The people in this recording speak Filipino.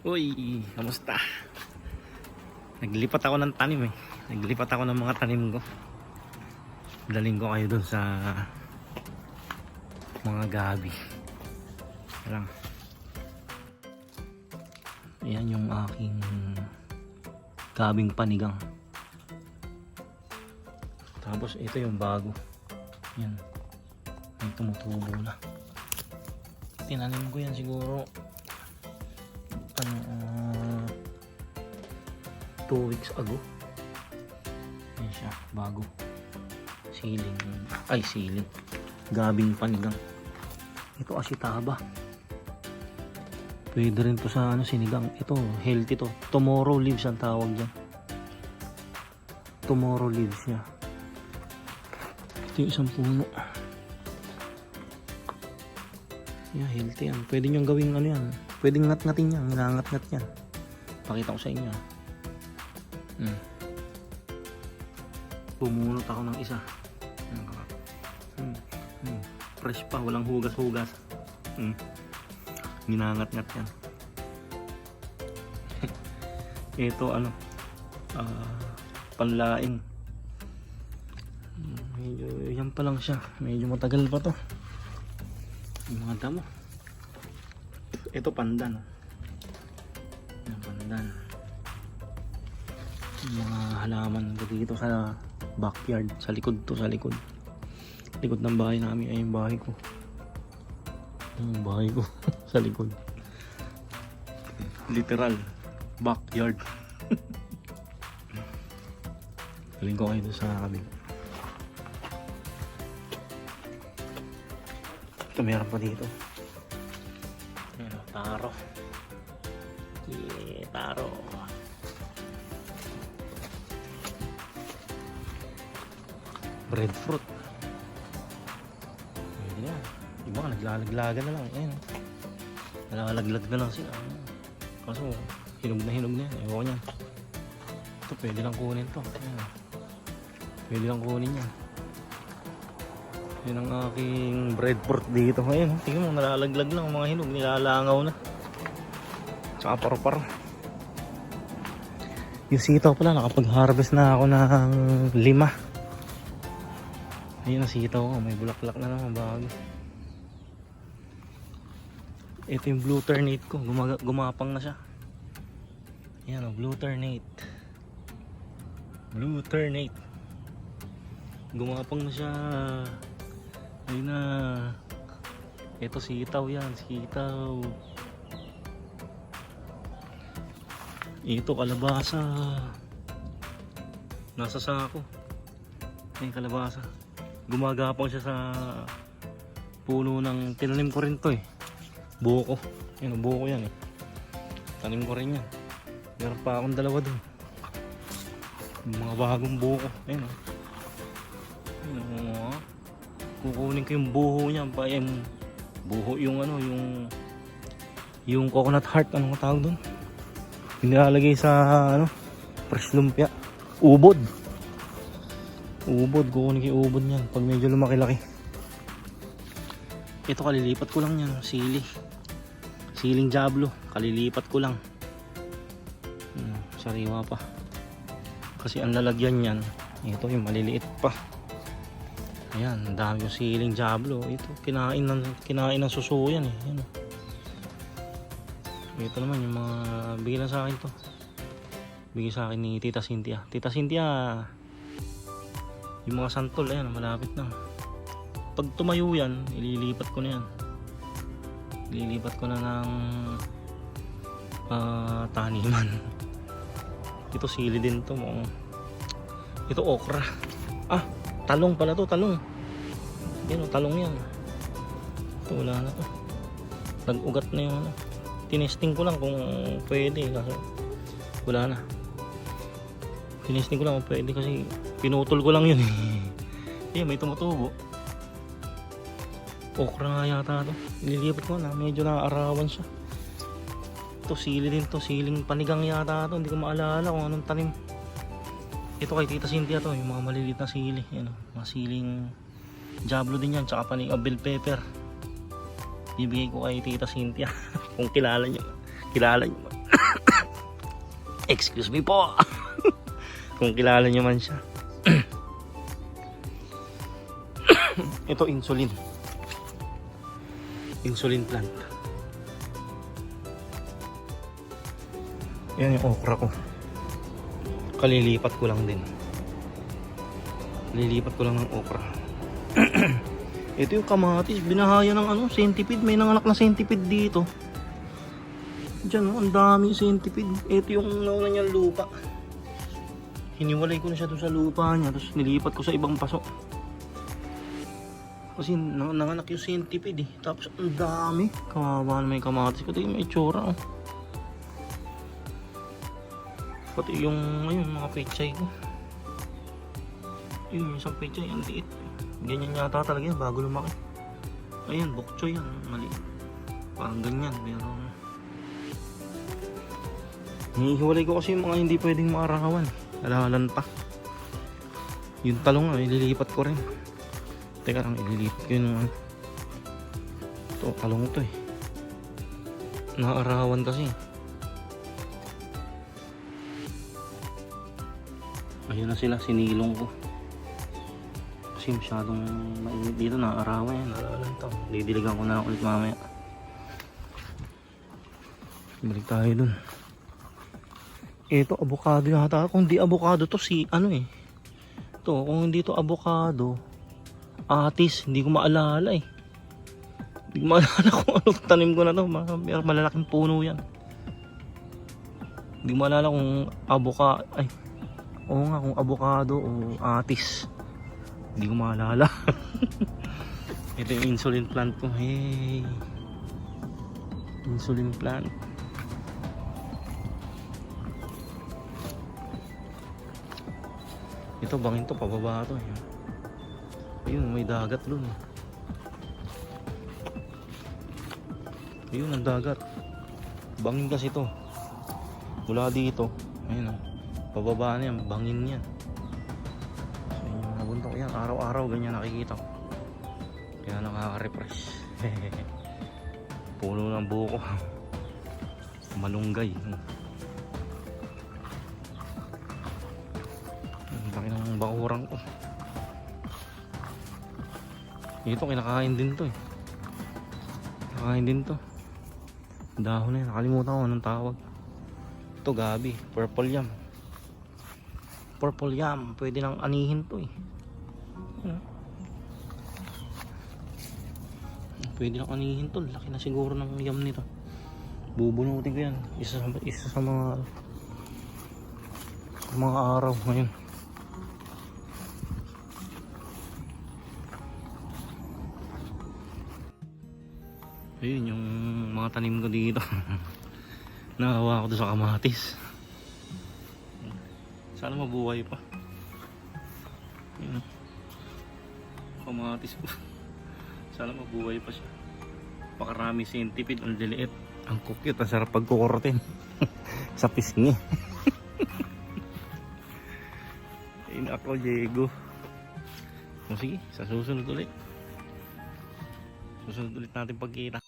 Uy, kamusta? Naglipat ako ng tanim eh. Naglipat ako ng mga tanim ko. Daling ko kayo dun sa mga gabi. Lang. Ayan yung aking gabing panigang. Tapos ito yung bago. Yan. May tumutubo na. Tinanim ko yan siguro 2 weeks ago. Yan siya, bago. Siling. Ay, siling. Gabing panigang. Ito asitaba. Pwede rin to sa sinigang. Ito, healthy to. Tomorrow leaves ang tawag dyan. Tomorrow leaves niya. Ito yung isang puno. Yeah, healthy yan. Pwede nyo gawing yan. Pwede ngat-ngatin yan. Nangat-ngat yan. Pakita ko sa inyo. Pumunot ako ng isa. Fresh pa. Walang hugas-hugas. Ginangat-ngat yan. Ito panlaing. Medyo yan pa lang siya. Medyo matagal pa to. Yung mga damo. Ito pandan. Yung pandan. Yung mga halaman dito sa backyard. Sa likod to. Sa likod. Likod ng bahay namin. Ay yung bahay ko. Yung bahay ko. Sa likod. Literal. Backyard. Galing ko kayo sa kabila. Ito meron pa dito. Ayan, taro. Yeah, taro. Breadfruit. Pwede na. Iba ka naglalaglagan na lang. Ayan. Nalalaglag na lang sila. Kaso hinog na yan. Ewan ko yan. Ito pwede lang kunin to. Ayan. Pwede lang kunin yan. Yan ang aking breadfruit dito. Ayan, tingnan mo, nalalaglag lang ang mga hinog, nilalangaw na. Tsaka paro-paro. Yung sitaw pala, nakapag-harvest na ako ng 5. Ayun ang sitaw ko, may bulaklak na naman bago. Ito yung blue ternate ko, gumapang na siya. Ayan o, blue ternate. Blue ternate. Gumapang na siya. Ayun na. Ito sitaw yan. Sitaw. Ito kalabasa. Nasa sako. Ayun kalabasa. Gumagapang siya sa puno ng tinanim ko rin to eh. Buko. Ayun buko yan eh. Tanim ko rin yan. Meron pa akong dalawa dun. Mga bagong buko. Ayun o. Ayun o. Kukunin ko yung buho niya, buho yung yung coconut heart, anong tawag doon? Nilalagay sa fresh lumpia. Ubod, kukunin ko yung ubod niyan pag medyo lumaki-laki. Ito kalilipat ko lang yan, siling jablo, kalilipat ko lang. Sariwa pa kasi ang lalagyan yan, ito yung maliliit pa. Ayan, ang dami yung siling jablo. Ito, kinain ng suso yan eh. Ayan. Ito naman yung mga bigay na sa akin to. Bigay sa akin ni Tita Cynthia. Tita Cynthia, yung mga santol, ayan, malapit na. Pag tumayo yan, ililipat ko na yan. Ililipat ko na ng taniman. Ito sili din to. Ito okra. Talong pala to, talong. Yan o, talong yan. Ito, wala na to. Nag-ugat na yung tinesting ko lang kung pwede kasi wala na. Tinesting ko lang kung pwede kasi pinutol ko lang yun eh. May tumutubo. Okra nga yata to. Nililipat ko na, medyo naaarawan siya. Ito, sili din to. Siling panigang yata to. Hindi ko maalala kung anong tanim. Ito kay Tita Cynthia to, yung mga maliliit na sili. Yan, mga siling jablo din yan, tsaka bell pepper. Bibigay ko kay Tita Cynthia kung kilala nyo. Excuse me po. Kung kilala nyo man siya. Ito insulin. Insulin plant. Yan yung okra ko. Kalilipat ko lang din. Lilipat ko lang ng okra. Ito yung kamatis. Binahaya ng ano, centipede. May nanganak na centipede dito. Diyan, ang dami centipede. Ito yung nauna niyang lupa. Hiniwalay ko na siya doon sa lupa niya. Tapos nilipat ko sa ibang paso. Kasi nanganak yung centipede eh. Tapos ang dami. Kawawa na may kamatis. Pati yung may itsura oh. Pati yung ayun, mga pechay ko. Yun, yung isang pechay. Ang liit. Ganyan yata talaga yan bago lumaki. Ayan, bokchoy yan. Maliit. Parang ganyan. Pero hihiwalay ko kasi yung mga hindi pwedeng maarawan. Alahalan pa. Yung talong na, ililipat ko rin. Teka lang, ililipat ko yung ito, talong to eh. Naarawan kasi. Ayun na sila, sinilong ko. Kasi masyadong mainit dito, naarawan yan. Alahalan to. Didiligan ko na lang ulit mamaya. Balik tayo dun. Ito, avocado yata. Kung di avocado to, si ano eh. Ito, kung hindi to avocado, atis, hindi ko maalala eh. Hindi ko maalala kung anong tanim ko na to. Malalaking puno yan. Hindi ko maalala kung avocado. Ay, oo nga, kung avocado o atis. Hindi ko maalala. Ito yung insulin plant ko. Hey. Insulin plant. Ito, bangin to, pababa to eh. Ayun, may dagat dun. Ayun, ang dagat. Bangin kasi to. Mula dito, ayun oh. Pababa na yan, bangin yan. So, yung nabuntok yan, araw-araw ganyan nakikita ko. Kaya nakaka-refresh. Puno ng buko. Malunggay. Laki ng bakurang ko. Ito kinakain din to eh. Kinakain din to. Dahon na yan. Nakalimutan ko anong tawag. Ito gabi. Purple yam. Purple yam. Pwede nang anihin to eh. Pwede nang anihin to. Laki na siguro ng yam nito. Bubunutin ko yan. Isa sa mga araw ngayon. Ayun yung mga tanim ko dito. Nakawa ko doon sa kamatis. Sana mabuhay pa. Ayun. Kamatis ko. Sana mabuhay pa siya. Pakarami centipede, ang liliit. Ang cute, ang sarap pagkukurtin. Sa pisngi. Ayun ako, Diego. O sige, sa susunod ulit. Susunod ulit natin pagkita.